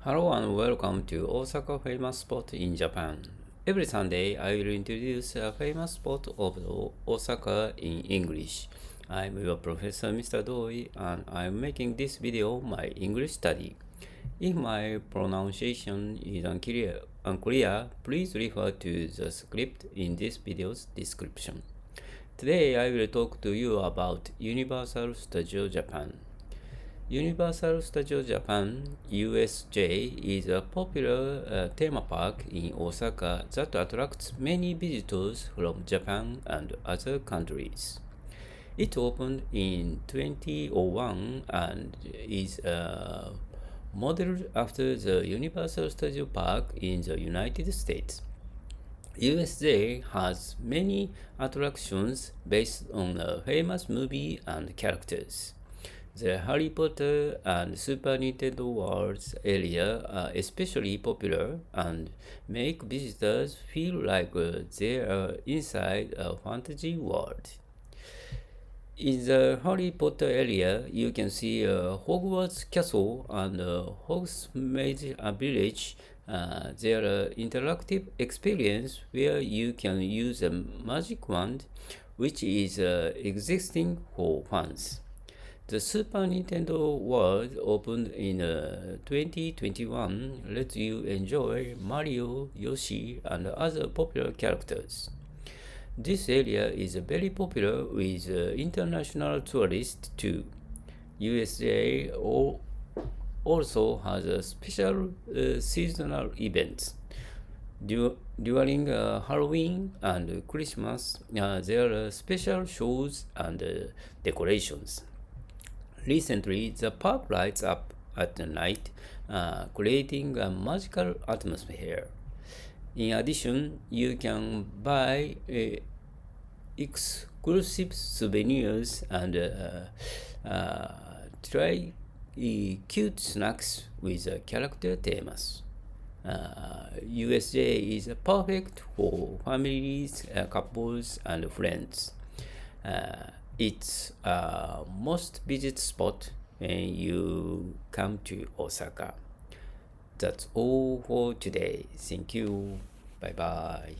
Hello and welcome to Osaka Famous Spot in Japan. Every Sunday, I will introduce a famous spot of Osaka in English. I'm your professor, Mr. Doi, and I'm making this video my English study. If my pronunciation is unclear, please refer to the script in this video's description. Today, I will talk to you about Universal Studio Japan. Universal Studio Japan (USJ) is a popular theme park in Osaka that attracts many visitors from Japan and other countries. It opened in 2001 and is modeled after the Universal Studio Park in the United States. USJ has many attractions based on a famous movie and characters. The Harry Potter and Super Nintendo Worlds area are especially popular and make visitors feel like they are inside a fantasy world. In the Harry Potter area, you can see Hogwarts Castle and Hogsmeade Village. They are interactive experience where you can use a magic wand, which is existing for fans. The Super Nintendo World opened in 2021 lets you enjoy Mario, Yoshi, and other popular characters. This area is very popular with international tourists too. USJ also has a special seasonal events. During Halloween and Christmas, there are special shows and decorations. Recently, the park lights up at night, creating a magical atmosphere. In addition, you can buy exclusive souvenirs and try cute snacks with character themes. USJ is perfect for families, couples, and friends. It's a most visited spot when you come to Osaka. That's all for today. Thank you. Bye bye.